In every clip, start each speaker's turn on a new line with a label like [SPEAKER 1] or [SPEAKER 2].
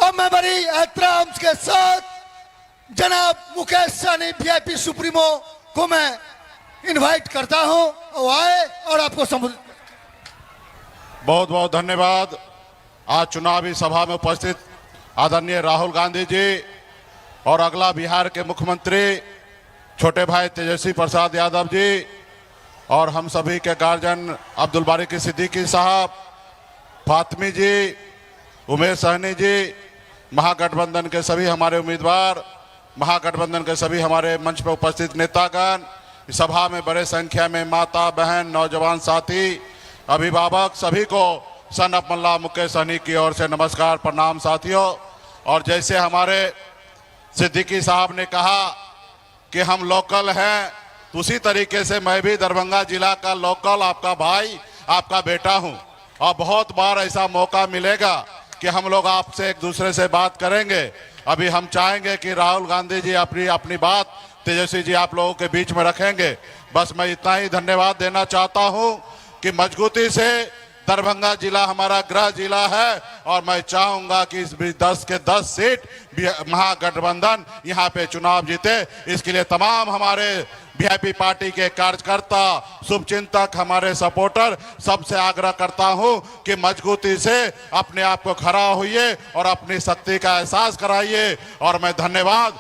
[SPEAKER 1] अब मैं बड़ी एहतराम के साथ जनाब मुकेश सहनी वीआईपी सुप्रीमो को मैं इनवाइट करता हूं वो आए और आपको संबोधित।
[SPEAKER 2] बहुत बहुत धन्यवाद। आज चुनावी सभा में उपस्थित आदरणीय राहुल गांधी जी और अगला बिहार के मुख्यमंत्री छोटे भाई तेजस्वी प्रसाद यादव जी और हम सभी के गार्जियन अब्दुल बारिक सिद्दीकी साहब, फातमी जी, उमेश सहनी जी, महागठबंधन के सभी हमारे उम्मीदवार, महागठबंधन के सभी हमारे मंच पर उपस्थित नेतागण, सभा में बड़े संख्या में माता बहन नौजवान साथी अभिभावक सभी को सन ऑफ मल्ला मुकेश सहनी की ओर से नमस्कार प्रणाम साथियों। और जैसे हमारे सिद्दीकी साहब ने कहा कि हम लोकल हैं, तो उसी तरीके से मैं भी दरभंगा जिला का लोकल आपका भाई आपका बेटा हूं और बहुत बार ऐसा मौका मिलेगा कि हम लोग आपसे एक दूसरे से बात करेंगे। अभी हम चाहेंगे कि राहुल गांधी जी अपनी बात तेजस्वी जी आप लोगों के बीच में रखेंगे। बस मैं इतना ही धन्यवाद देना चाहता हूं कि मजबूती से दरभंगा जिला हमारा गृह जिला है और मैं चाहूंगा कि इस 10 के 10 सीट महागठबंधन यहाँ पे चुनाव जीते। इसके लिए तमाम हमारे वीआईपी पार्टी के कार्यकर्ता, शुभचिंतक, हमारे सपोर्टर सबसे आग्रह करता हूं कि मजबूती से अपने आप को खड़ा होइए और अपनी शक्ति का एहसास कराइए। और मैं धन्यवाद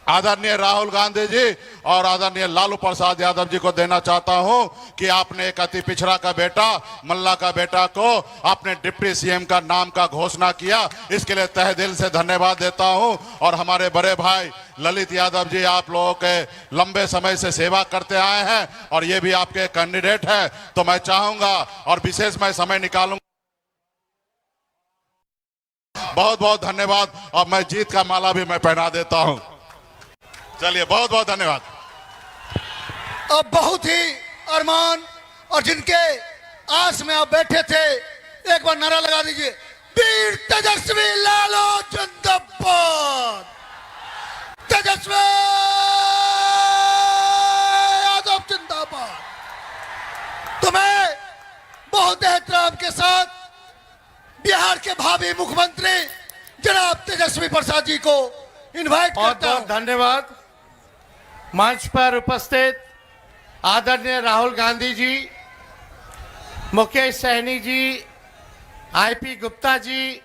[SPEAKER 2] आदरणीय राहुल गांधी जी और आदरणीय लालू प्रसाद यादव जी को देना चाहता हूं कि आपने एक अति पिछड़ा का बेटा, मल्ला का बेटा को आपने डिप्टी सीएम का नाम का घोषणा किया। इसके लिए तहे दिल से धन्यवाद देता हूं। और हमारे बड़े भाई ललित यादव जी आप लोगों के लंबे समय से सेवा करते आए हैं और ये भी आपके कैंडिडेट है, तो मैं चाहूंगा और विशेष मैं समय निकालूंगा। बहुत बहुत धन्यवाद और मैं जीत का माला भी मैं पहना देता हूं। चलिए बहुत बहुत धन्यवाद।
[SPEAKER 1] अब बहुत ही अरमान और जिनके आस में आप बैठे थे, एक बार नारा लगा दीजिए, वीर तेजस्वी लालू जिंदाबाद, तेजस्वी यादव जिंदाबाद। तो मैं बहुत एहतराम के साथ बिहार के भावी मुख्यमंत्री जनाब तेजस्वी प्रसाद जी को इनवाइट करता हूं।
[SPEAKER 3] धन्यवाद। मंच पर उपस्थित आदरणीय राहुल गांधी जी, मुकेश सहनी जी, आईपी गुप्ता जी,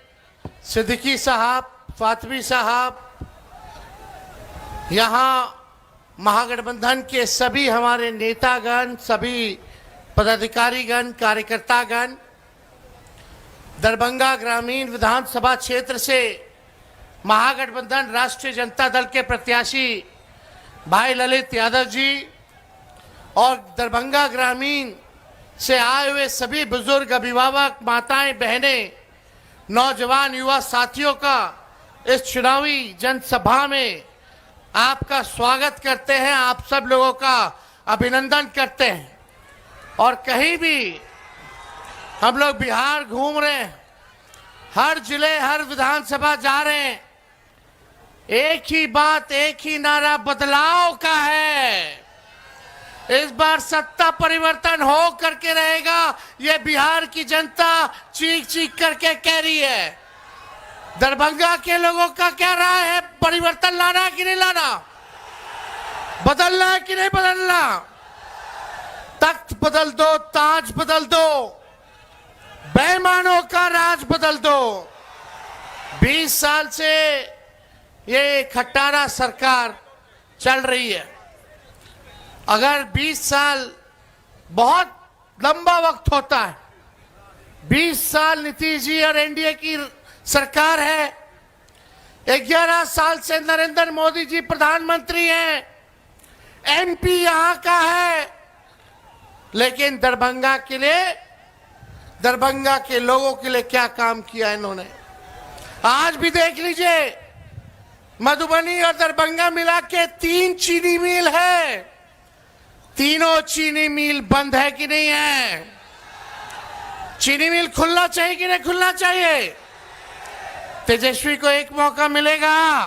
[SPEAKER 3] सिद्दीकी साहब, फातमी साहब, यहाँ महागठबंधन के सभी हमारे नेतागण, सभी पदाधिकारीगण, कार्यकर्तागण, दरभंगा ग्रामीण विधानसभा क्षेत्र से महागठबंधन राष्ट्रीय जनता दल के प्रत्याशी भाई ललित यादव जी और दरभंगा ग्रामीण से आए हुए सभी बुजुर्ग, अभिभावक, माताएं, बहनें, नौजवान, युवा साथियों का इस चुनावी जनसभा में आपका स्वागत करते हैं। आप सब लोगों का अभिनंदन करते हैं। और कहीं भी हम लोग बिहार घूम रहे हैं, हर जिले, हर विधानसभा जा रहे हैं, एक ही बात, एक ही नारा बदलाव का है। इस बार सत्ता परिवर्तन हो करके रहेगा, ये बिहार की जनता चीख चीख करके कह रही है। दरभंगा के लोगों का क्या राय है, परिवर्तन लाना है कि नहीं लाना, बदलना है कि नहीं बदलना, तख्त बदल दो, ताज बदल दो, बेईमानों का राज बदल दो। 20 साल से ये खट्टारा सरकार चल रही है। अगर 20 साल बहुत लंबा वक्त होता है, 20 साल नीतीश जी और एनडीए की सरकार है, 11 साल से नरेंद्र मोदी जी प्रधानमंत्री हैं, एमपी यहां का है, लेकिन दरभंगा के लिए, दरभंगा के लोगों के लिए क्या काम किया इन्होंने। आज भी देख लीजिए, मधुबनी और दरभंगा मिला के 3 चीनी मिल है, तीनों चीनी मिल बंद है कि नहीं है। चीनी मिल खुलना चाहिए कि नहीं खुलना चाहिए। तेजस्वी को एक मौका मिलेगा,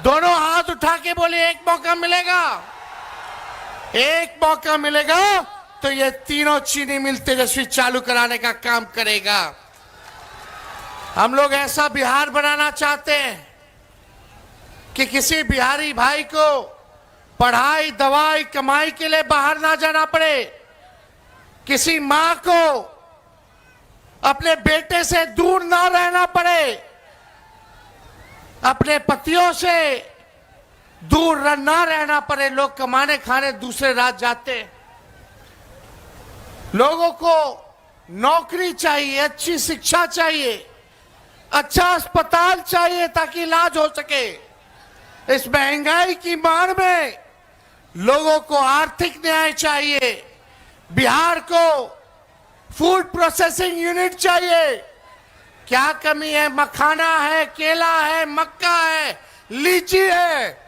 [SPEAKER 3] दोनों हाथ उठा के बोले एक मौका मिलेगा, एक मौका मिलेगा तो ये तीनों चीनी मिल तेजस्वी चालू कराने का काम करेगा। हम लोग ऐसा बिहार बनाना चाहते हैं कि किसी बिहारी भाई को पढ़ाई, दवाई, कमाई के लिए बाहर ना जाना पड़े, किसी मां को अपने बेटे से दूर ना रहना पड़े, अपने पतियों से दूर ना रहना पड़े। लोग कमाने खाने दूसरे राज्य जाते हैं। लोगों को नौकरी चाहिए, अच्छी शिक्षा चाहिए, अच्छा अस्पताल चाहिए ताकि इलाज हो सके। इस महंगाई की मार में लोगों को आर्थिक न्याय चाहिए। बिहार को फूड प्रोसेसिंग यूनिट चाहिए। क्या कमी है? मखाना है, केला है, मक्का है, लीची है,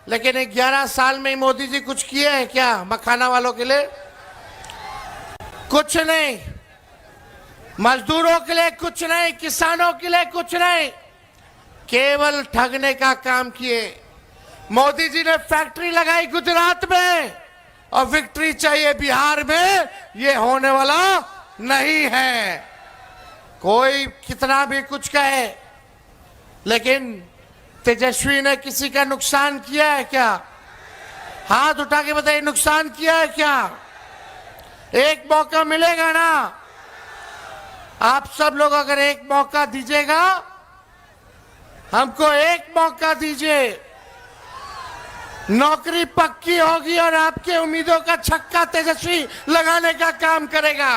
[SPEAKER 3] लेकिन 11 साल में मोदी जी कुछ किए हैं क्या मखाना वालों के लिए? कुछ नहीं। मजदूरों के लिए कुछ नहीं, किसानों के लिए कुछ नहीं, केवल ठगने का काम किए। मोदी जी ने फैक्ट्री लगाई गुजरात में और विक्ट्री चाहिए बिहार में, ये होने वाला नहीं है। कोई कितना भी कुछ कहे, लेकिन तेजस्वी ने किसी का नुकसान किया है क्या? हाथ उठा के बताइए, नुकसान किया है क्या? एक मौका मिलेगा ना? आप सब लोग अगर एक मौका दीजिएगा, हमको एक मौका दीजिए, नौकरी पक्की होगी और आपके उम्मीदों का छक्का तेजस्वी लगाने का काम करेगा।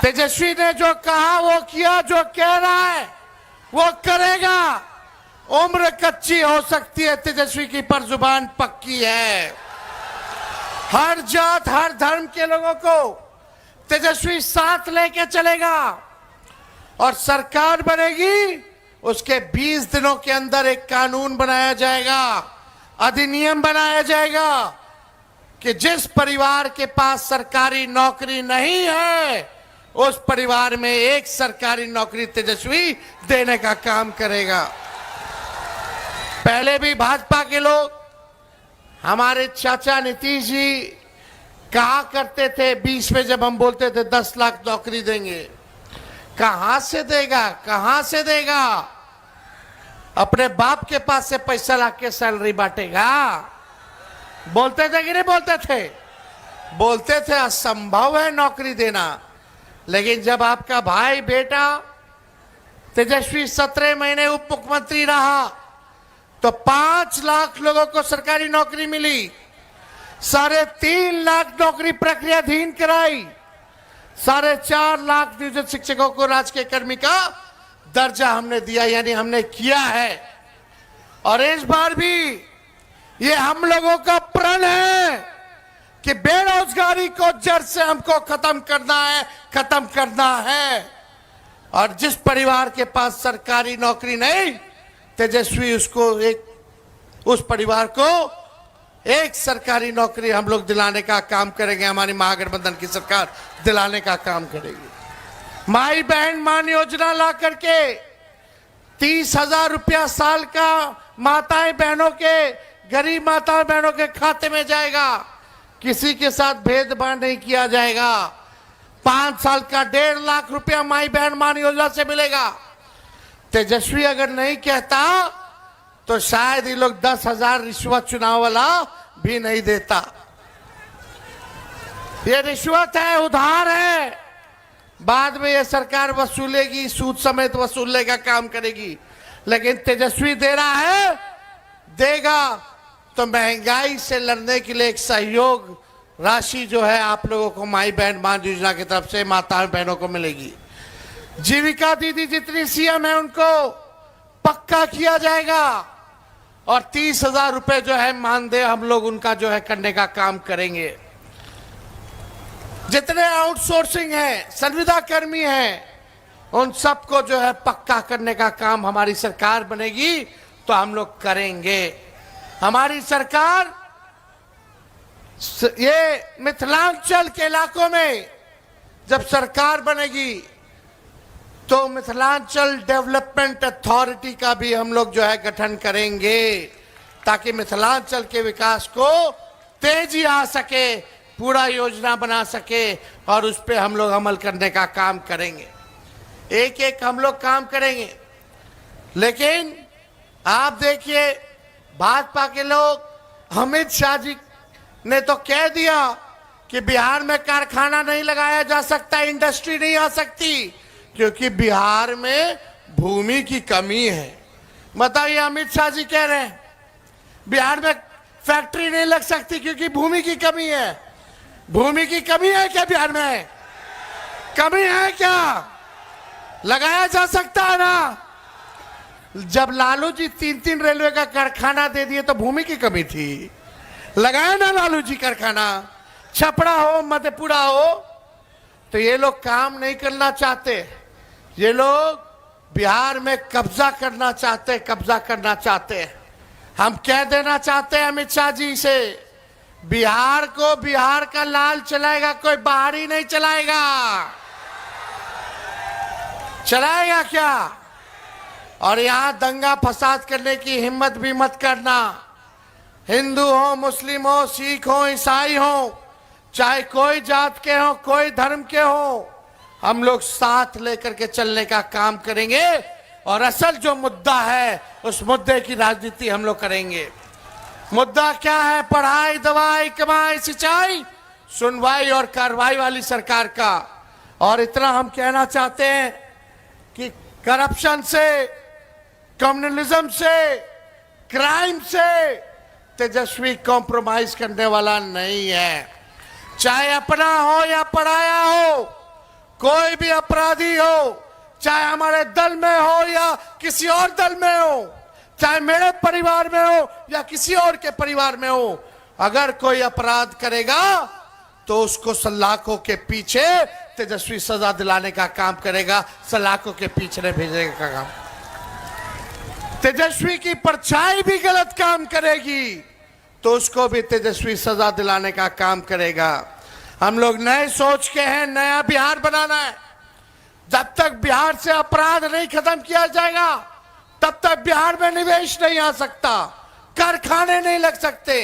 [SPEAKER 3] तेजस्वी ने जो कहा वो किया, जो कह रहा है वो करेगा। उम्र कच्ची हो सकती है तेजस्वी की, पर जुबान पक्की है। हर जात, हर धर्म के लोगों को तेजस्वी साथ लेके चलेगा और सरकार बनेगी। उसके 20 दिनों के अंदर एक कानून बनाया जाएगा, अधिनियम बनाया जाएगा कि जिस परिवार के पास सरकारी नौकरी नहीं है, उस परिवार में एक सरकारी नौकरी तेजस्वी देने का काम करेगा। पहले भी भाजपा के लोग, हमारे चाचा नीतीश जी कहा करते थे 20 में, जब हम बोलते थे 10 लाख नौकरी देंगे, कहां से देगा, कहां से देगा? अपने बाप के पास से पैसा लाके सैलरी बांटेगा? बोलते थे कि नहीं बोलते थे? बोलते थे असंभव है नौकरी देना। लेकिन जब आपका भाई बेटा तेजस्वी 17 महीने उप मुख्यमंत्री रहा तो 5 लाख लोगों को सरकारी नौकरी मिली, 3.5 लाख नौकरी प्रक्रियाधीन कराई, 4.5 लाख नियोजित शिक्षकों को राजकीय कर्मी का दर्जा हमने दिया, यानी हमने किया है। और इस बार भी ये हम लोगों का प्रण है कि बेरोजगारी को जड़ से हमको खत्म करना है, खत्म करना है। और जिस परिवार के पास सरकारी नौकरी नहीं, तेजस्वी उस परिवार को एक सरकारी नौकरी हम लोग दिलाने का काम करेंगे। हमारी महागठबंधन की सरकार दिलाने का काम करेगी। माई बहन मान योजना ला करके 30,000 रुपया साल का माताएं बहनों के, गरीब माताएं बहनों के खाते में जाएगा। किसी के साथ भेदभाव नहीं किया जाएगा। 5 साल का 1.5 लाख रुपया माई बहन मान योजना से मिलेगा। तेजस्वी अगर नहीं कहता तो शायद ये लोग 10,000 रिश्वत चुनाव वाला भी नहीं देता। ये रिश्वत है, उधार है, बाद में ये सरकार वसूलेगी, सूद समेत वसूलने का काम करेगी। लेकिन तेजस्वी दे रहा है, देगा तो महंगाई से लड़ने के लिए एक सहयोग राशि जो है आप लोगों को माई बहन मान योजना की तरफ से माता बहनों को मिलेगी। जीविका दीदी जितनी सीएम है उनको पक्का किया जाएगा और 30,000 रुपए जो है मानदेय हम लोग उनका जो है करने का काम करेंगे। जितने आउटसोर्सिंग है, संविदा कर्मी हैं, उन सबको जो है पक्का करने का काम हमारी सरकार बनेगी तो हम लोग करेंगे। हमारी सरकार ये मिथिलांचल के इलाकों में जब सरकार बनेगी तो मिथिलांचल डेवलपमेंट अथॉरिटी का भी हम लोग जो है गठन करेंगे ताकि मिथिलांचल के विकास को तेजी आ सके, पूरा योजना बना सके और उस पे हम लोग अमल करने का काम करेंगे। एक एक हम लोग काम करेंगे। लेकिन आप देखिए, भाजपा के लोग, अमित शाह जी ने तो कह दिया कि बिहार में कारखाना नहीं लगाया जा सकता, इंडस्ट्री नहीं आ सकती, क्योंकि बिहार में भूमि की कमी है। बताइए, अमित शाह जी कह रहे हैं बिहार में फैक्ट्री नहीं लग सकती क्योंकि भूमि की कमी है। भूमि की कमी है क्या बिहार में? कमी है क्या? लगाया जा सकता है ना। जब लालू जी 3-3 रेलवे का कारखाना दे दिए तो भूमि की कमी थी, लगाया ना लालू जी कारखाना। छपरा हो, मधेपुरा हो, तो ये लोग काम नहीं करना चाहते। ये लोग बिहार में कब्जा करना चाहते, कब्जा करना चाहते। हम कह देना चाहते हैं अमित शाह जी से, बिहार को बिहार का लाल चलाएगा, कोई बाहरी नहीं चलाएगा। चलाएगा क्या? और यहां दंगा फसाद करने की हिम्मत भी मत करना। हिंदू हो, मुस्लिम हो, सिख हो, ईसाई हो, चाहे कोई जात के हो, कोई धर्म के हो, हम लोग साथ लेकर के चलने का काम करेंगे। और असल जो मुद्दा है, उस मुद्दे की राजनीति हम लोग करेंगे। मुद्दा क्या है? पढ़ाई, दवाई, कमाई, सिंचाई, सुनवाई और कार्रवाई वाली सरकार का। और इतना हम कहना चाहते हैं कि करप्शन से, कम्युनलिज्म से, क्राइम से तेजस्वी कॉम्प्रोमाइज करने वाला नहीं है। चाहे अपना हो या पराया हो, कोई भी अपराधी हो, चाहे हमारे दल में हो या किसी और दल में हो, चाहे मेरे परिवार में हो या किसी और के परिवार में हो, अगर कोई अपराध करेगा तो उसको सलाखों के पीछे तेजस्वी सजा दिलाने का काम करेगा, सलाखों के पीछे भेजने का काम। तेजस्वी की परछाई भी गलत काम करेगी तो उसको भी तेजस्वी सजा दिलाने का काम करेगा। हम लोग नए सोच के हैं, नया बिहार बनाना है। जब तक बिहार से अपराध नहीं खत्म किया जाएगा, तब तक बिहार में निवेश नहीं आ सकता, कारखाने नहीं लग सकते।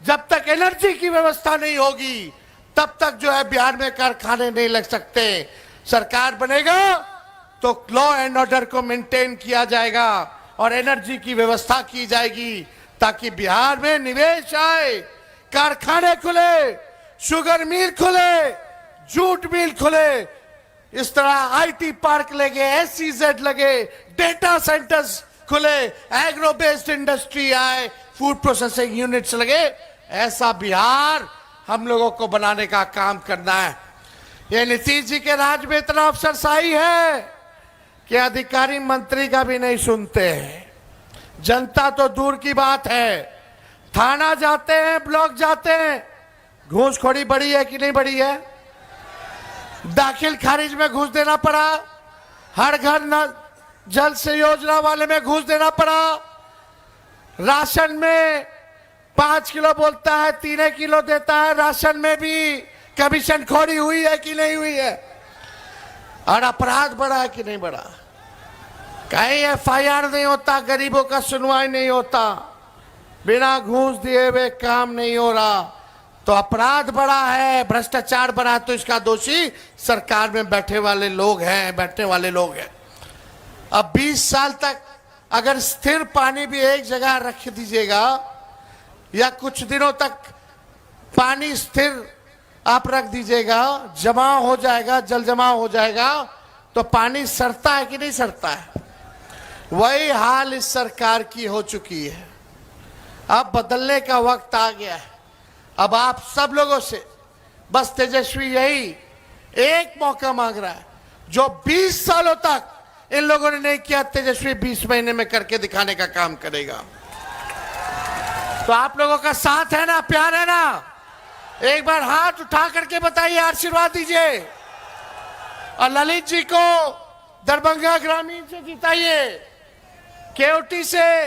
[SPEAKER 3] जब तक एनर्जी की व्यवस्था नहीं होगी, तब तक जो है बिहार में कारखाने नहीं लग सकते। सरकार बनेगा तो लॉ एंड ऑर्डर को मेंटेन किया जाएगा और एनर्जी की व्यवस्था की जाएगी, ताकि बिहार में निवेश आए, कारखाने खुले, शुगर मिल खुले, जूट मिल खुले, इस तरह आईटी पार्क लगे, SEZ लगे, डेटा सेंटर्स खुले, एग्रो बेस्ड इंडस्ट्री आए, फूड प्रोसेसिंग यूनिट्स लगे। ऐसा बिहार हम लोगों को बनाने का काम करना है। ये नीतीश जी के राज में इतना अफसरशाही है कि अधिकारी मंत्री का भी नहीं सुनते हैं। जनता तो दूर की बात है, थाना जाते हैं, ब्लॉक जाते हैं, घूसखोरी बढ़ी है कि नहीं बढ़ी है? दाखिल खारिज में घूस देना पड़ा, हर घर न जल से योजना वाले में घूस देना पड़ा, राशन में 5 किलो बोलता है 3 किलो देता है, राशन में भी कमीशन खोरी हुई है कि नहीं हुई है? और अपराध बढ़ा है कि नहीं बढ़ा? कहीं FIR नहीं होता, गरीबों का सुनवाई नहीं होता, बिना घूस दिए हुए काम नहीं हो रहा, तो अपराध बढ़ा है, भ्रष्टाचार बढ़ा, तो इसका दोषी सरकार में बैठे वाले लोग हैं, बैठने वाले लोग हैं। अब 20 साल तक अगर स्थिर पानी भी एक जगह रख दीजिएगा या कुछ दिनों तक पानी स्थिर आप रख दीजिएगा, जमा हो जाएगा, जल जमा हो जाएगा, तो पानी सड़ता है कि नहीं सड़ता है? वही हाल इस सरकार की हो चुकी है। अब बदलने का वक्त आ गया है। अब आप सब लोगों से बस तेजस्वी यही एक मौका मांग रहा है, जो 20 सालों तक इन लोगों ने नहीं किया, तेजस्वी 20 महीने में करके दिखाने का काम करेगा। तो आप लोगों का साथ है ना, प्यार है ना? एक बार हाथ उठा करके बताइए, आशीर्वाद दीजिए। और ललित जी को दरभंगा ग्रामीण से जिताइए, केवटी से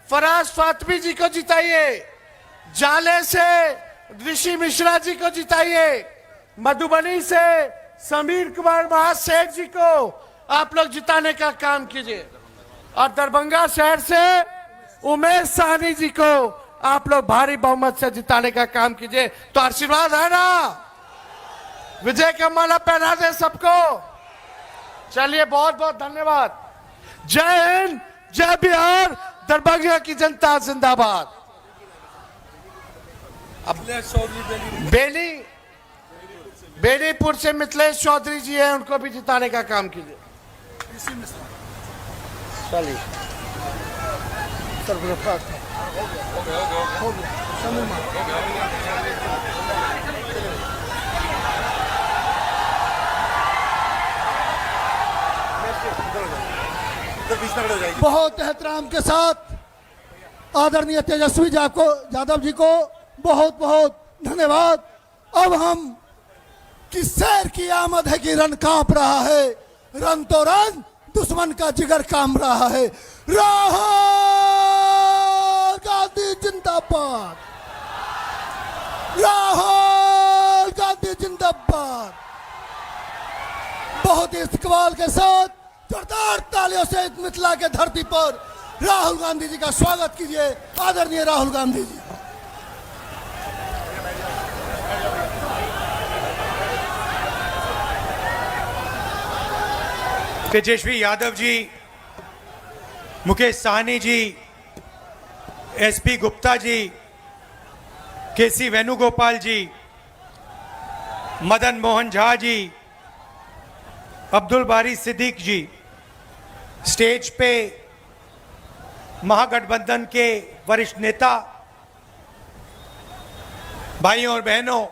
[SPEAKER 3] फराज फातमी जी को जिताइए, जाले से ऋषि मिश्रा जी को जिताइए, मधुबनी से समीर कुमार महासेठ जी को आप लोग जिताने का काम कीजिए, और दरभंगा शहर से उमेश साहनी जी को आप लोग भारी बहुमत से जिताने का काम कीजिए। तो आशीर्वाद है ना? विजय का माला पहना दे सबको। चलिए, बहुत बहुत धन्यवाद। जय हिंद, जय बिहार, दरभंगा की जनता जिंदाबाद। अब बेनीपुर से मिथिलेश चौधरी जी हैं, उनको भी जिताने का काम कीजिए। चलिए
[SPEAKER 1] बहुत एहतराम के साथ आदरणीय तेजस्वी यादव जी को बहुत बहुत धन्यवाद। अब हम किस शहर की आमद है कि रन कांप रहा है, रन तो रन, दुश्मन का जिगर काम रहा है। राहुल गांधी जिंदाबाद, राहुल गांधी जिंदाबाद। बहुत ही इस्तकबाल के साथ जोरदार तालियों से मिथिला के धरती पर राहुल गांधी जी का स्वागत कीजिए। आदरणीय राहुल गांधी जी।
[SPEAKER 4] तेजस्वी यादव जी, मुकेश साहनी जी, एसपी गुप्ता जी, केसी वेणुगोपाल जी, मदन मोहन झा जी, अब्दुल बारी सिद्दीक जी, स्टेज पे महागठबंधन के वरिष्ठ नेता, भाइयों और बहनों,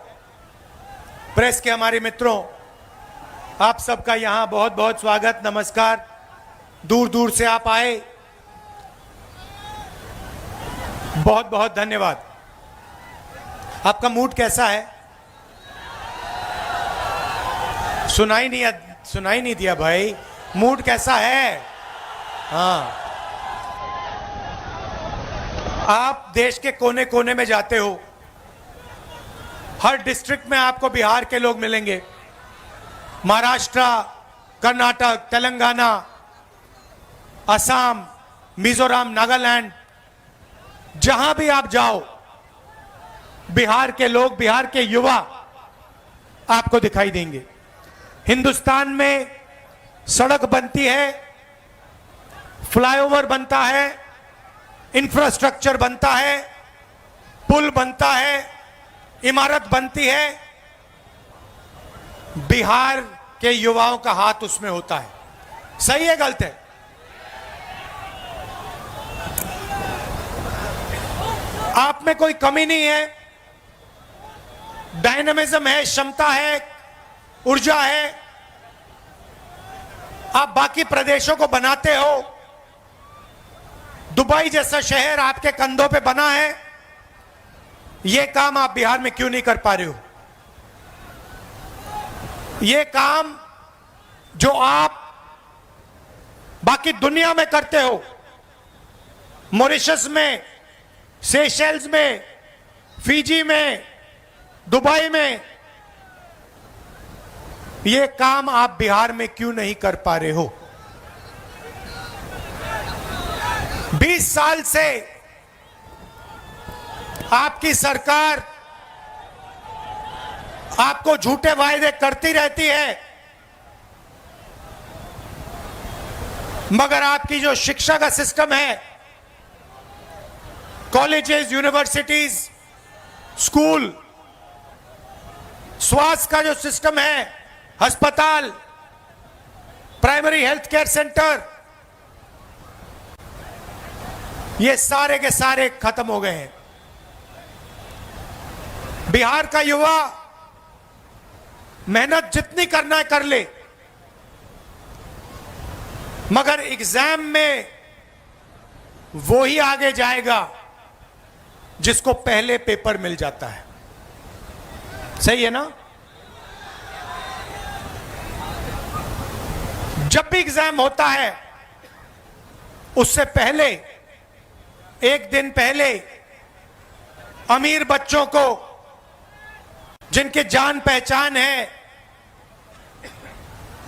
[SPEAKER 4] प्रेस के हमारे मित्रों, आप सबका यहाँ बहुत बहुत स्वागत, नमस्कार। दूर दूर से आप आए, बहुत बहुत धन्यवाद। आपका मूड कैसा है? सुनाई नहीं दिया भाई, मूड कैसा है? हाँ, आप देश के कोने कोने में जाते हो, हर डिस्ट्रिक्ट में आपको बिहार के लोग मिलेंगे, महाराष्ट्र, कर्नाटक, तेलंगाना, असम, मिजोरम, नागालैंड, जहां भी आप जाओ, बिहार के लोग, बिहार के युवा आपको दिखाई देंगे। हिंदुस्तान में सड़क बनती है, फ्लाईओवर बनता है, इंफ्रास्ट्रक्चर बनता है, पुल बनता है, इमारत बनती है, बिहार के युवाओं का हाथ उसमें होता है। सही है, गलत है? आप में कोई कमी नहीं है, डायनामिज्म है, क्षमता है, ऊर्जा है। आप बाकी प्रदेशों को बनाते हो, दुबई जैसा शहर आपके कंधों पे बना है, यह काम आप बिहार में क्यों नहीं कर पा रहे हो? यह काम जो आप बाकी दुनिया में करते हो, मॉरिशस में, सेशेल्स में, फिजी में, दुबई में, यह काम आप बिहार में क्यों नहीं कर पा रहे हो? 20 साल से आपकी सरकार आपको झूठे वायदे करती रहती है, मगर आपकी जो शिक्षा का सिस्टम है, कॉलेजेस, यूनिवर्सिटीज, स्कूल, स्वास्थ्य का जो सिस्टम है, अस्पताल, प्राइमरी हेल्थ केयर सेंटर, ये सारे के सारे खत्म हो गए हैं। बिहार का युवा मेहनत जितनी करना है कर ले, मगर एग्जाम में वो ही आगे जाएगा जिसको पहले पेपर मिल जाता है। सही है ना? जब भी एग्जाम होता है, उससे पहले, एक दिन पहले, अमीर बच्चों को, जिनके जान पहचान है,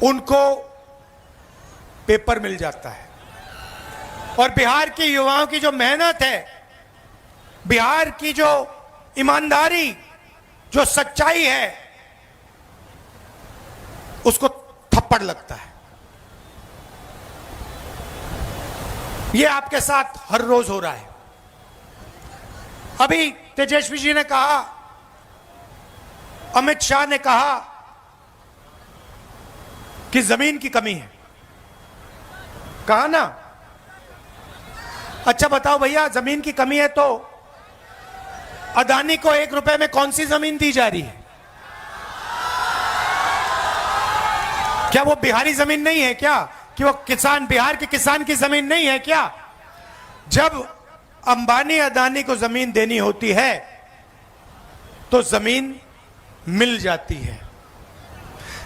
[SPEAKER 4] उनको पेपर मिल जाता है। और बिहार के युवाओं की जो मेहनत है, बिहार की जो ईमानदारी, जो सच्चाई है, उसको थप्पड़ लगता है। ये आपके साथ हर रोज हो रहा है। अभी तेजस्वी जी ने कहा, अमित शाह ने कहा कि जमीन की कमी है, कहा ना। अच्छा बताओ भैया, जमीन की कमी है तो अदानी को 1 रुपए में कौन सी जमीन दी जा रही है? क्या वो बिहारी जमीन नहीं है क्या? कि वो किसान, बिहार के किसान की जमीन नहीं है क्या? जब अंबानी अदानी को जमीन देनी होती है तो जमीन मिल जाती है।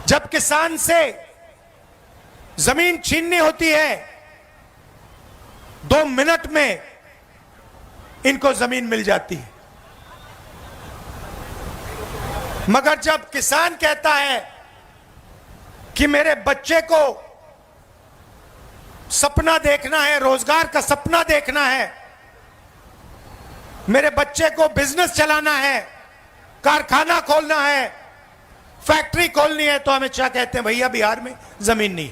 [SPEAKER 4] जब किसान से जमीन छीननी होती है 2 मिनट में इनको जमीन मिल जाती है। मगर जब किसान कहता है कि मेरे बच्चे को सपना देखना है, रोजगार का सपना देखना है, मेरे बच्चे को बिजनेस चलाना है, कारखाना खोलना है, फैक्ट्री खोलनी है, तो अमित शाह कहते हैं भैया बिहार में जमीन नहीं।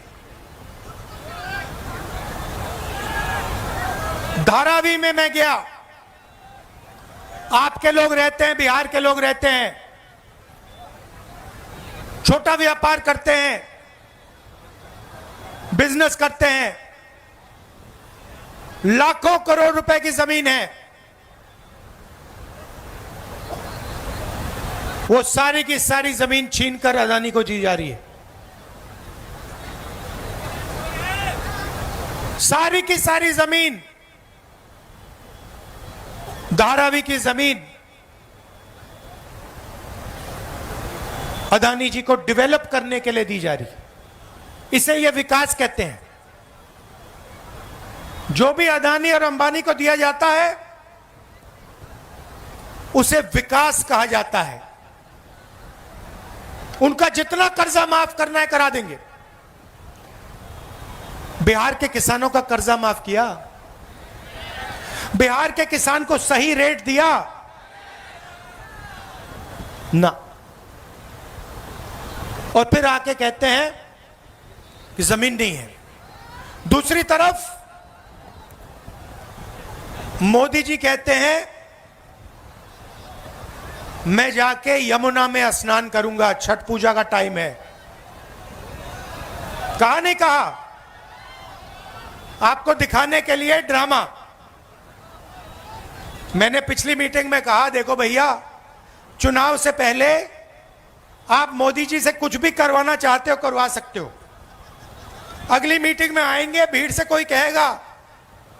[SPEAKER 4] धारावी में मैं गया, आपके लोग रहते हैं, बिहार के लोग रहते हैं, छोटा व्यापार करते हैं, बिजनेस करते हैं, लाखों करोड़ रुपए की जमीन है, वो सारी की सारी जमीन छीनकर अदानी को दी जा रही है। सारी की सारी जमीन, धारावी की जमीन अदानी जी को डेवलप करने के लिए दी जा रही है। इसे यह विकास कहते हैं। जो भी अदानी और अंबानी को दिया जाता है उसे विकास कहा जाता है। उनका जितना कर्जा माफ करना है करा देंगे। बिहार के किसानों का कर्जा माफ किया, बिहार के किसान को सही रेट दिया ना, और फिर आके कहते हैं कि जमीन नहीं है। दूसरी तरफ मोदी जी कहते हैं मैं जाके यमुना में स्नान करूंगा, छठ पूजा का टाइम है। कहा नहीं कहा? आपको दिखाने के लिए ड्रामा। मैंने पिछली मीटिंग में कहा देखो भैया, चुनाव से पहले आप मोदी जी से कुछ भी करवाना चाहते हो करवा सकते हो। अगली मीटिंग में आएंगे, भीड़ से कोई कहेगा,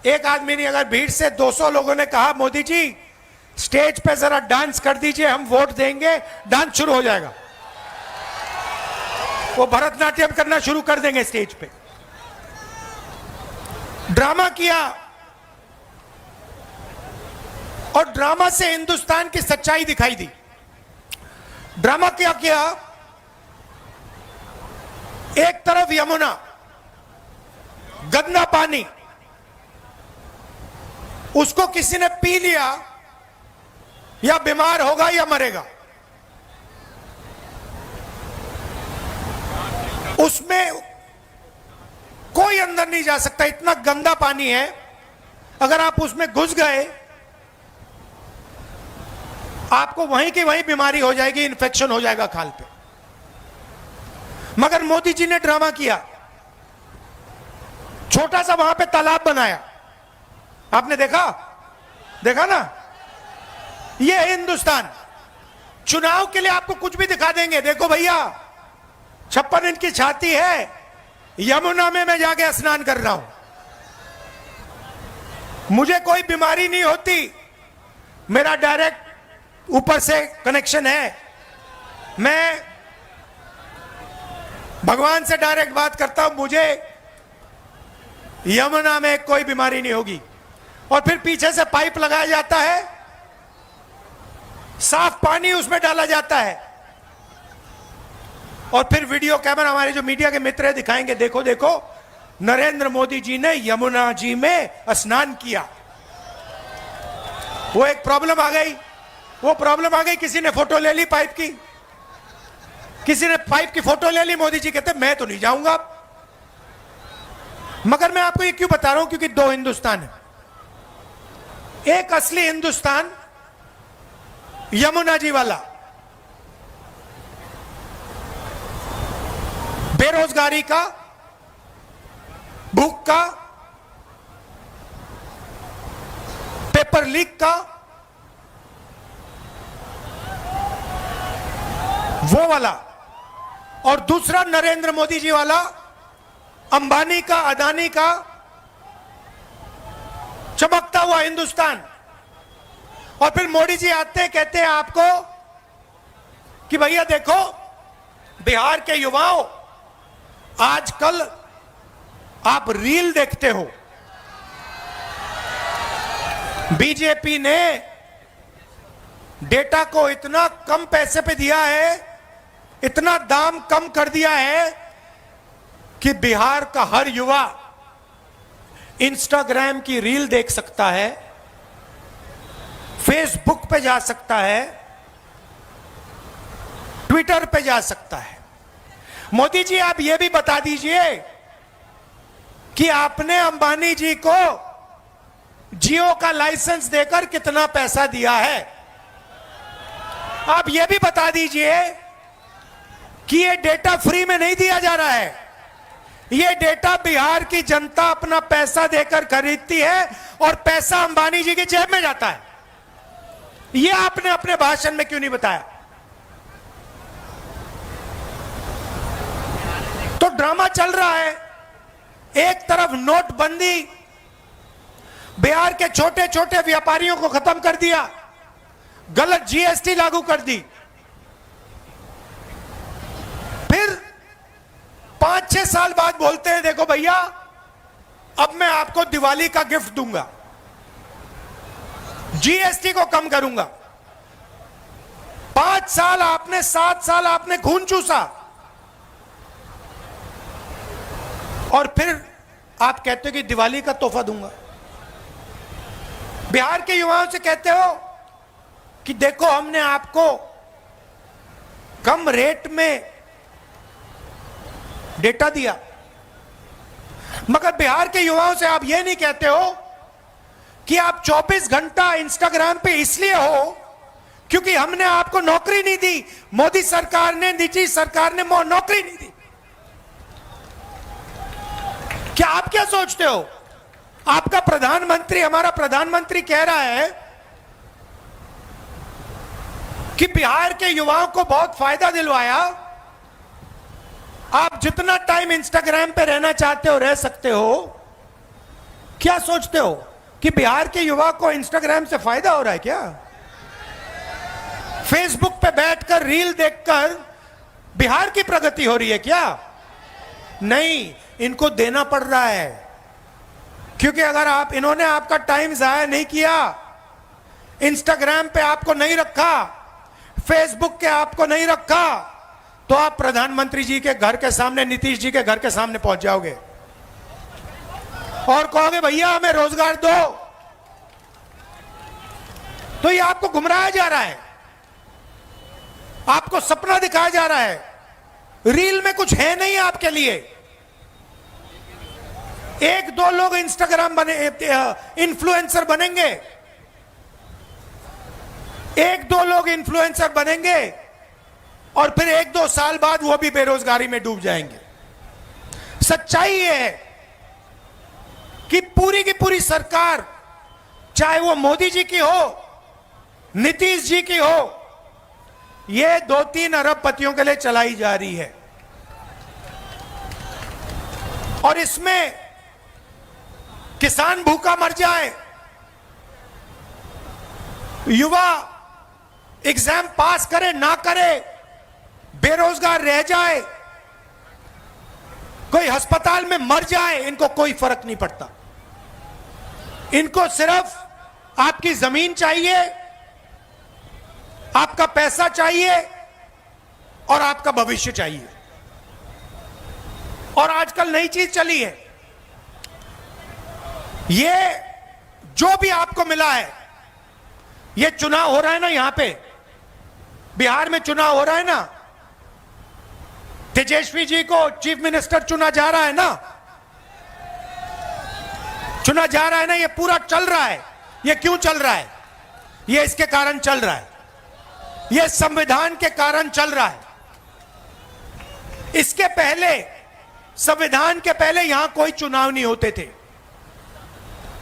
[SPEAKER 4] एक आदमी नहीं, अगर भीड़ से 200 लोगों ने कहा मोदी जी स्टेज पे जरा डांस कर दीजिए, हम वोट देंगे, डांस शुरू हो जाएगा। वो भरतनाट्यम करना शुरू कर देंगे स्टेज पे। ड्रामा किया, और ड्रामा से हिंदुस्तान की सच्चाई दिखाई दी। ड्रामा क्या किया? एक तरफ यमुना, गंदा पानी, उसको किसी ने पी लिया या बीमार होगा या मरेगा। उसमें कोई अंदर नहीं जा सकता, इतना गंदा पानी है। अगर आप उसमें घुस गए आपको वहीं की वहीं बीमारी हो जाएगी, इन्फेक्शन हो जाएगा खाल पे। मगर मोदी जी ने ड्रामा किया, छोटा सा वहां पे तालाब बनाया। आपने देखा? देखा ना? ये है हिंदुस्तान। चुनाव के लिए आपको कुछ भी दिखा देंगे। देखो भैया 56 इंच की छाती है, यमुना में मैं जाके स्नान कर रहा हूं, मुझे कोई बीमारी नहीं होती, मेरा डायरेक्ट ऊपर से कनेक्शन है, मैं भगवान से डायरेक्ट बात करता हूं, मुझे यमुना में कोई बीमारी नहीं होगी। और फिर पीछे से पाइप लगाया जाता है, साफ पानी उसमें डाला जाता है, और फिर वीडियो कैमरा हमारे जो मीडिया के मित्र दिखाएंगे, देखो देखो नरेंद्र मोदी जी ने यमुना जी में स्नान किया। वो एक प्रॉब्लम आ गई, वो प्रॉब्लम आ गई, किसी ने फोटो ले ली पाइप की, किसी ने पाइप की फोटो ले ली। मोदी जी कहते मैं तो नहीं जाऊंगा, मगर मैं आपको ये क्यों बता रहा हूं, क्योंकि दो हिंदुस्तान है। एक असली हिंदुस्तान यमुना जी वाला, बेरोजगारी का, भूख का, पेपर लीक का, वो वाला। और दूसरा नरेंद्र मोदी जी वाला, अंबानी का, अदानी का चमकता हुआ हिंदुस्तान। और फिर मोदी जी आते हैं, कहते हैं आपको कि भैया देखो, बिहार के युवाओं, आजकल आप रील देखते हो, बीजेपी ने डेटा को इतना कम पैसे पे दिया है, इतना दाम कम कर दिया है कि बिहार का हर युवा इंस्टाग्राम की रील देख सकता है, फेसबुक पे जा सकता है, ट्विटर पे जा सकता है। मोदी जी आप यह भी बता दीजिए कि आपने अंबानी जी को जियो का लाइसेंस देकर कितना पैसा दिया है। आप यह भी बता दीजिए कि यह डेटा फ्री में नहीं दिया जा रहा है, यह डेटा बिहार की जनता अपना पैसा देकर खरीदती है और पैसा अंबानी जी की जेब में जाता है। यह आपने अपने भाषण में क्यों नहीं बताया? तो ड्रामा चल रहा है। एक तरफ नोटबंदी बिहार के छोटे छोटे व्यापारियों को खत्म कर दिया, गलत जीएसटी लागू कर दी, फिर 5-6 साल बाद बोलते हैं देखो भैया अब मैं आपको दिवाली का गिफ्ट दूंगा, जीएसटी को कम करूंगा। 5 साल आपने, 7 साल आपने खून चूसा, और फिर आप कहते हो कि दिवाली का तोहफा दूंगा। बिहार के युवाओं से कहते हो कि देखो हमने आपको कम रेट में डेटा दिया, मगर बिहार के युवाओं से आप यह नहीं कहते हो कि आप 24 घंटा इंस्टाग्राम पे इसलिए हो क्योंकि हमने आपको नौकरी नहीं दी, मोदी सरकार ने, निजी सरकार ने नौकरी नहीं दी। क्या आप क्या सोचते हो? आपका प्रधानमंत्री, हमारा प्रधानमंत्री कह रहा है कि बिहार के युवाओं को बहुत फायदा दिलवाया, आप जितना टाइम इंस्टाग्राम पे रहना चाहते हो रह सकते हो। क्या सोचते हो कि बिहार के युवा को इंस्टाग्राम से फायदा हो रहा है क्या? फेसबुक पे बैठकर रील देखकर बिहार की प्रगति हो रही है क्या? नहीं, इनको देना पड़ रहा है, क्योंकि अगर आप, इन्होंने आपका टाइम जाया नहीं किया, इंस्टाग्राम पे आपको नहीं रखा, फेसबुक के आपको नहीं रखा, तो आप प्रधानमंत्री जी के घर के सामने, नीतीश जी के घर के सामने पहुंच जाओगे और कहोगे भैया हमें रोजगार दो। तो ये आपको गुमराया जा रहा है, आपको सपना दिखाया जा रहा है, रील में कुछ है नहीं आपके लिए। 1-2 लोग इंस्टाग्राम बने, इन्फ्लुएंसर बनेंगे, 1-2 लोग इन्फ्लुएंसर बनेंगे और फिर 1-2 साल बाद वो भी बेरोजगारी में डूब जाएंगे। सच्चाई ये है कि पूरी की पूरी सरकार, चाहे वो मोदी जी की हो, नीतीश जी की हो, ये 2-3 अरबपतियों के लिए चलाई जा रही है। और इसमें किसान भूखा मर जाए, युवा एग्जाम पास करे ना करे, बेरोजगार रह जाए, कोई अस्पताल में मर जाए, इनको कोई फर्क नहीं पड़ता। इनको सिर्फ आपकी जमीन चाहिए, आपका पैसा चाहिए और आपका भविष्य चाहिए। और आजकल नई चीज चली है, ये जो भी आपको मिला है, ये चुनाव हो रहा है ना, यहां पे बिहार में चुनाव हो रहा है ना, तेजस्वी जी को चीफ मिनिस्टर चुना जा रहा है ना, चुना जा रहा है ना, ये पूरा चल रहा है। ये क्यों चल रहा है? ये इसके कारण चल रहा है, ये संविधान के कारण चल रहा है। इसके पहले, संविधान के पहले यहां कोई चुनाव नहीं होते थे,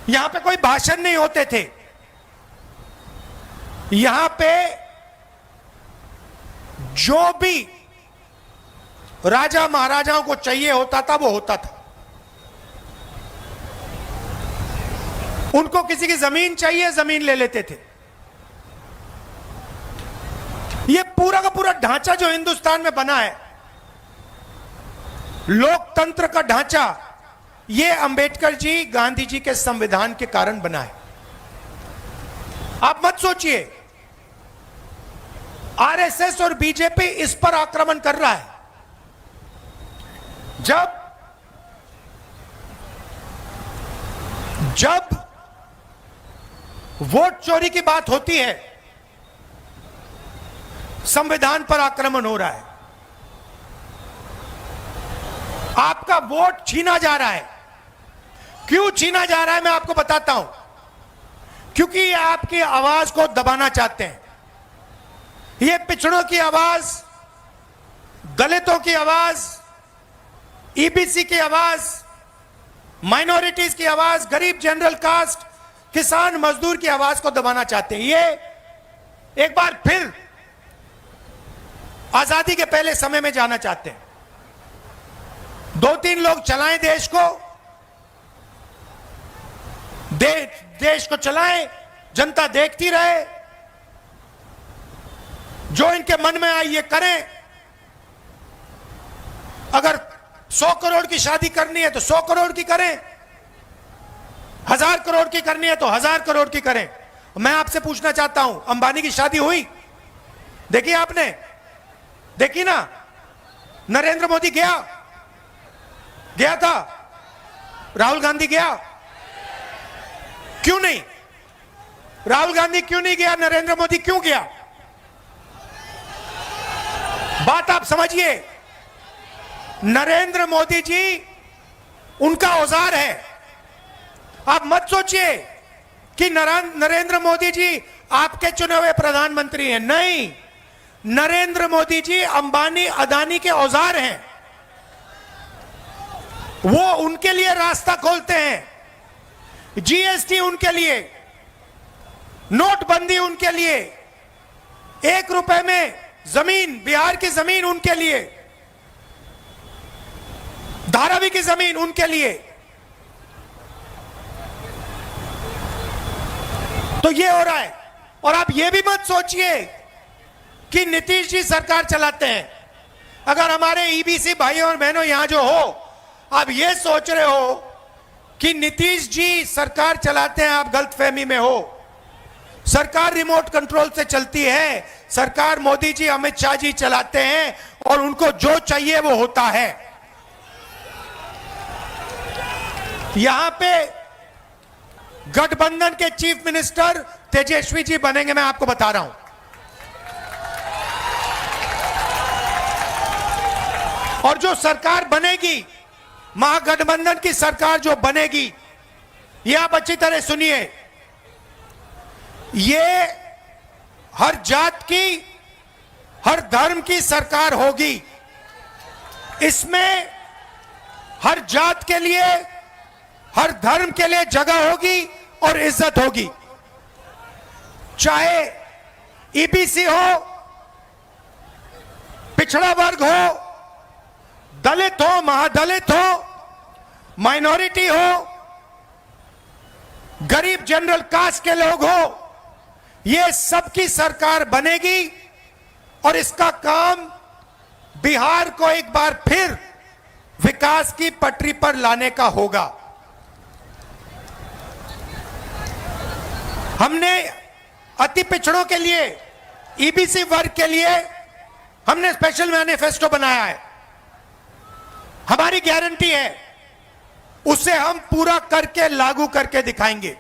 [SPEAKER 4] यहां पे कोई भाषण नहीं होते थे, यहां पे जो भी राजा महाराजाओं को चाहिए होता था वो होता था। उनको किसी की जमीन चाहिए, जमीन ले लेते थे। ये पूरा का पूरा ढांचा जो हिंदुस्तान में बना है, लोकतंत्र का ढांचा, ये अंबेडकर जी, गांधी जी के संविधान के कारण बना है। आप मत सोचिए आरएसएस और बीजेपी इस पर आक्रमण कर रहा है। जब वोट चोरी की बात होती है, संविधान पर आक्रमण हो रहा है। आपका वोट छीना जा रहा है। क्यों छीना जा रहा है मैं आपको बताता हूं। क्योंकि ये आपकी आवाज को दबाना चाहते हैं। ये पिछड़ों की आवाज, दलितों की आवाज, ईबीसी की आवाज, माइनॉरिटीज की आवाज, गरीब जनरल कास्ट, किसान मजदूर की आवाज को दबाना चाहते हैं। ये एक बार फिर आजादी के पहले समय में जाना चाहते हैं। 2-3 लोग चलाएं देश को, देश को चलाएं, जनता देखती रहे, जो इनके मन में आए ये करें। अगर 100 करोड़ की शादी करनी है तो 100 करोड़ की करें, 1000 करोड़ की करनी है तो 1000 करोड़ की करें। मैं आपसे पूछना चाहता हूं, अंबानी की शादी हुई? देखी आपने? देखी ना? नरेंद्र मोदी गया था? राहुल गांधी गया? क्यों नहीं? राहुल गांधी क्यों नहीं गया? नरेंद्र मोदी क्यों गया? बात आप समझिए। नरेंद्र मोदी जी उनका औजार है। आप मत सोचिए कि नरेंद्र मोदी जी आपके चुने हुए प्रधानमंत्री हैं। नहीं, नरेंद्र मोदी जी अंबानी अदानी के औजार हैं। वो उनके लिए रास्ता खोलते हैं। जीएसटी उनके लिए, नोटबंदी उनके लिए, 1 रुपए में जमीन, बिहार की जमीन उनके लिए, धारावी की जमीन उनके लिए। तो ये हो रहा है। और आप ये भी मत सोचिए कि नीतीश जी सरकार चलाते हैं। अगर हमारे ईबीसी भाइयों और बहनों यहां जो हो, आप ये सोच रहे हो कि नीतीश जी सरकार चलाते हैं, आप गलतफहमी में हो। सरकार रिमोट कंट्रोल से चलती है। सरकार मोदी जी, अमित शाह जी चलाते हैं और उनको जो चाहिए वो होता है। यहां पे गठबंधन के चीफ मिनिस्टर तेजस्वी जी बनेंगे, मैं आपको बता रहा हूं। और जो सरकार बनेगी, महागठबंधन की सरकार जो बनेगी, ये आप अच्छी तरह सुनिए, ये हर जात की, हर धर्म की सरकार होगी। इसमें हर जात के लिए, हर धर्म के लिए जगह होगी और इज्जत होगी। चाहे ईबीसी हो, पिछड़ा वर्ग हो, दलित हो, महादलित हो, माइनॉरिटी हो, गरीब जनरल कास्ट के लोग हो, ये सबकी सरकार बनेगी। और इसका काम बिहार को एक बार फिर विकास की पटरी पर लाने का होगा। हमने अति पिछड़ों के लिए, ईबीसी वर्ग के लिए हमने स्पेशल मैनिफेस्टो बनाया है। हमारी गारंटी है, उसे हम पूरा करके लागू करके दिखाएंगे।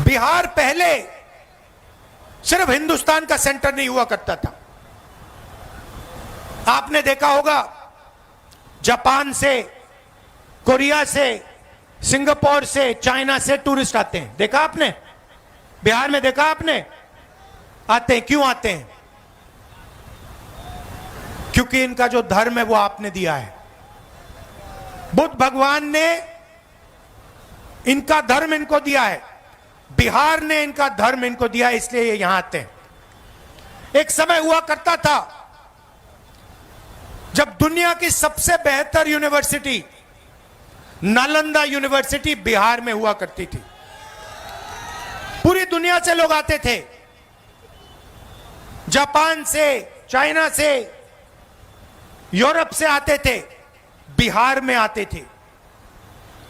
[SPEAKER 4] बिहार पहले सिर्फ हिंदुस्तान का सेंटर नहीं हुआ करता था। आपने देखा होगा, जापान से, कोरिया से, सिंगापुर से, चाइना से टूरिस्ट आते हैं। देखा आपने? बिहार में देखा आपने? आते हैं। क्यों आते हैं? क्योंकि इनका जो धर्म है वो आपने दिया है। बुद्ध भगवान ने इनका धर्म इनको दिया है, बिहार ने इनका धर्म इनको दिया, इसलिए ये यहां आते हैं। एक समय हुआ करता था जब दुनिया की सबसे बेहतर यूनिवर्सिटी नालंदा यूनिवर्सिटी बिहार में हुआ करती थी। पूरी दुनिया से लोग आते थे, जापान से, चाइना से, यूरोप से आते थे, बिहार में आते थे।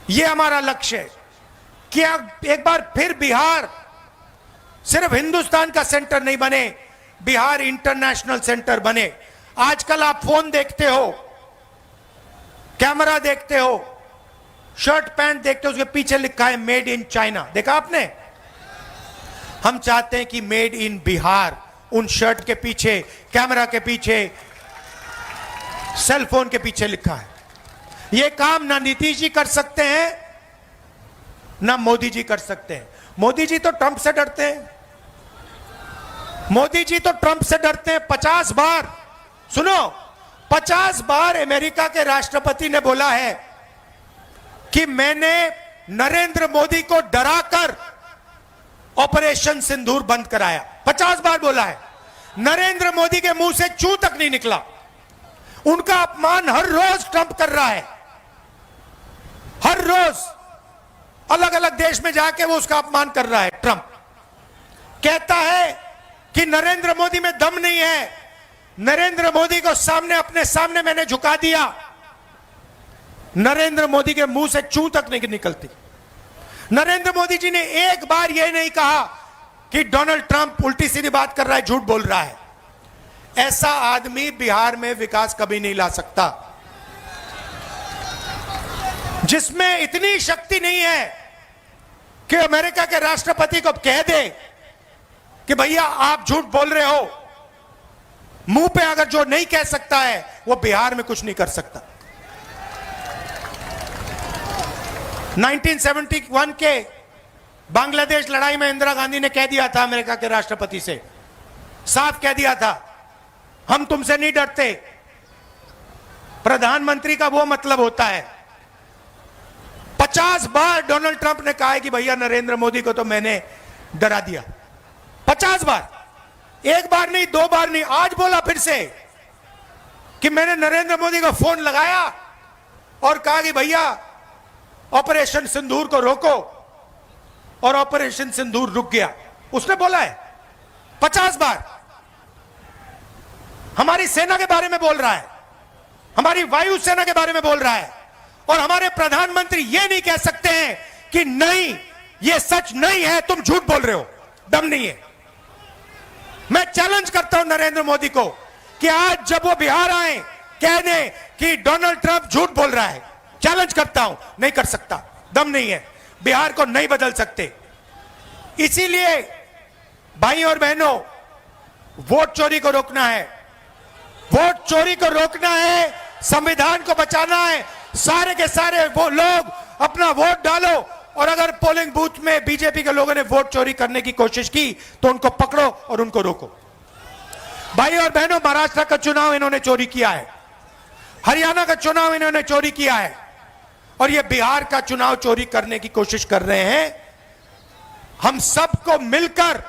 [SPEAKER 4] यह हमारा लक्ष्य है कि एक बार फिर बिहार सिर्फ हिंदुस्तान का सेंटर नहीं बने, बिहार इंटरनेशनल सेंटर बने। आजकल आप फोन देखते हो, कैमरा देखते हो, शर्ट पैंट देखते हो, उसके पीछे लिखा है मेड इन चाइना। देखा आपने? हम चाहते हैं कि मेड इन बिहार उन शर्ट के पीछे, कैमरा के पीछे, सेल फोन के पीछे लिखा है। यह काम ना नीतीश जी कर सकते हैं, ना मोदी जी कर सकते हैं। मोदी जी तो ट्रंप से डरते हैं। मोदी जी तो ट्रंप से डरते हैं। 50 बार, सुनो, 50 बार अमेरिका के राष्ट्रपति ने बोला है कि मैंने नरेंद्र मोदी को डराकर ऑपरेशन सिंदूर बंद कराया। 50 बार बोला है। नरेंद्र मोदी के मुंह से चू तक नहीं निकला। उनका अपमान हर रोज ट्रंप कर रहा है। हर रोज अलग अलग देश में जाके वो उसका अपमान कर रहा है। ट्रंप कहता है कि नरेंद्र मोदी में दम नहीं है। नरेंद्र मोदी को सामने, अपने सामने मैंने झुका दिया। नरेंद्र मोदी के मुंह से चू तक नहीं निकलती। नरेंद्र मोदी जी ने एक बार यह नहीं कहा कि डोनाल्ड ट्रंप उल्टी सीधी बात कर रहा है, झूठ बोल रहा है। ऐसा आदमी बिहार में विकास कभी नहीं ला सकता। जिसमें इतनी शक्ति नहीं है कि अमेरिका के राष्ट्रपति को कह दे कि भैया आप झूठ बोल रहे हो। मुंह पे अगर जो नहीं कह सकता है वो बिहार में कुछ नहीं कर सकता। 1971 के बांग्लादेश लड़ाई में इंदिरा गांधी ने कह दिया था अमेरिका के राष्ट्रपति से, साफ कह दिया था, हम तुमसे नहीं डरते। प्रधानमंत्री का वो मतलब होता है। 50 बार डोनाल्ड ट्रंप ने कहा है कि भैया नरेंद्र मोदी को तो मैंने डरा दिया। 50 बार, एक बार नहीं, 2 बार नहीं, आज बोला फिर से कि मैंने नरेंद्र मोदी को फोन लगाया और कहा कि भैया ऑपरेशन सिंदूर को रोको, और ऑपरेशन सिंदूर रुक गया। उसने बोला है 50 बार। हमारी सेना के बारे में बोल रहा है, हमारी वायु सेना के बारे में बोल रहा है, और हमारे प्रधानमंत्री ये नहीं कह सकते हैं कि नहीं ये सच नहीं है, तुम झूठ बोल रहे हो, दम नहीं है। मैं चैलेंज करता हूं नरेंद्र मोदी को कि आज जब वो बिहार आए कह दें कि डोनाल्ड ट्रंप झूठ बोल रहा है। चैलेंज करता हूं, नहीं कर सकता, दम नहीं है, बिहार को नहीं बदल सकते। इसीलिए भाई और बहनों, वोट चोरी को रोकना है, वोट चोरी को रोकना है, संविधान को बचाना है। सारे के सारे वो लोग अपना वोट डालो, और अगर पोलिंग बूथ में बीजेपी के लोगों ने वोट चोरी करने की कोशिश की तो उनको पकड़ो और उनको रोको। भाई और बहनों, महाराष्ट्र का चुनाव इन्होंने चोरी किया है, हरियाणा का चुनाव इन्होंने चोरी किया है, और ये बिहार का चुनाव चोरी करने की कोशिश कर रहे हैं। हम सबको मिलकर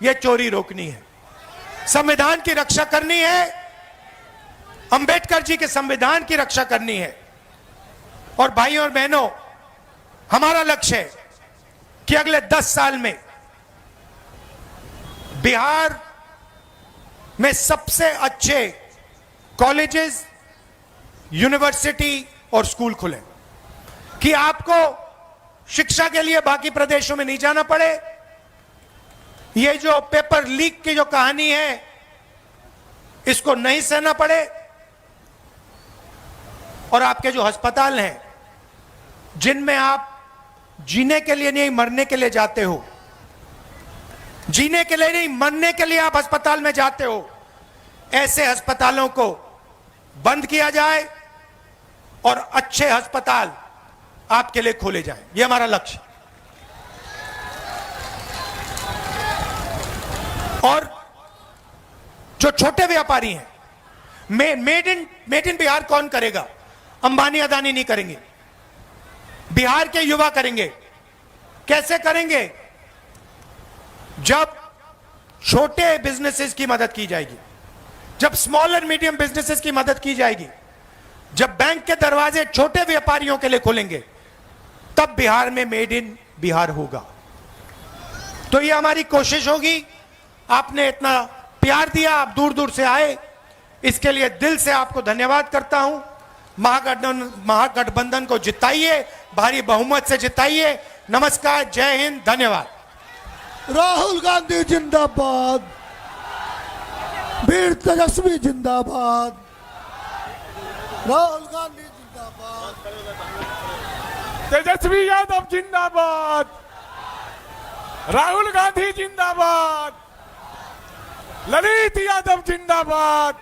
[SPEAKER 4] ये चोरी रोकनी है, संविधान की रक्षा करनी है, अंबेडकर जी के संविधान की रक्षा करनी है। और भाई और बहनों, हमारा लक्ष्य है कि अगले 10 साल में बिहार में सबसे अच्छे कॉलेजेस, यूनिवर्सिटी और स्कूल खुले, कि आपको शिक्षा के लिए बाकी प्रदेशों में नहीं जाना पड़े। ये जो पेपर लीक की जो कहानी है इसको नहीं सहना पड़े, और आपके जो अस्पताल हैं जिनमें आप जीने के लिए नहीं मरने के लिए जाते हो, जीने के लिए नहीं मरने के लिए आप अस्पताल में जाते हो, ऐसे अस्पतालों को बंद किया जाए और अच्छे अस्पताल आपके लिए खोले जाएं, ये हमारा लक्ष्य। और जो छोटे व्यापारी हैं, मेड इन बिहार कौन करेगा? अंबानी अदानी नहीं करेंगे, बिहार के युवा करेंगे। कैसे करेंगे? जब छोटे बिजनेसेस की मदद की जाएगी, जब स्मॉल एंड मीडियम बिजनेसेस की मदद की जाएगी, जब बैंक के दरवाजे छोटे व्यापारियों के लिए खुलेंगे, तब बिहार में मेड इन बिहार होगा। तो ये हमारी कोशिश होगी। आपने इतना प्यार दिया, आप दूर दूर से आए, इसके लिए दिल से आपको धन्यवाद करता हूं। महागठबंधन को जिताइए, भारी बहुमत से जिताइए। नमस्कार, जय हिंद, धन्यवाद।
[SPEAKER 1] राहुल गांधी जिंदाबाद, वीर तेजस्वी जिंदाबाद, राहुल गांधी जिंदाबाद,
[SPEAKER 5] तेजस्वी यादव जिंदाबाद, राहुल गांधी जिंदाबाद, ललित यादव जिंदाबाद।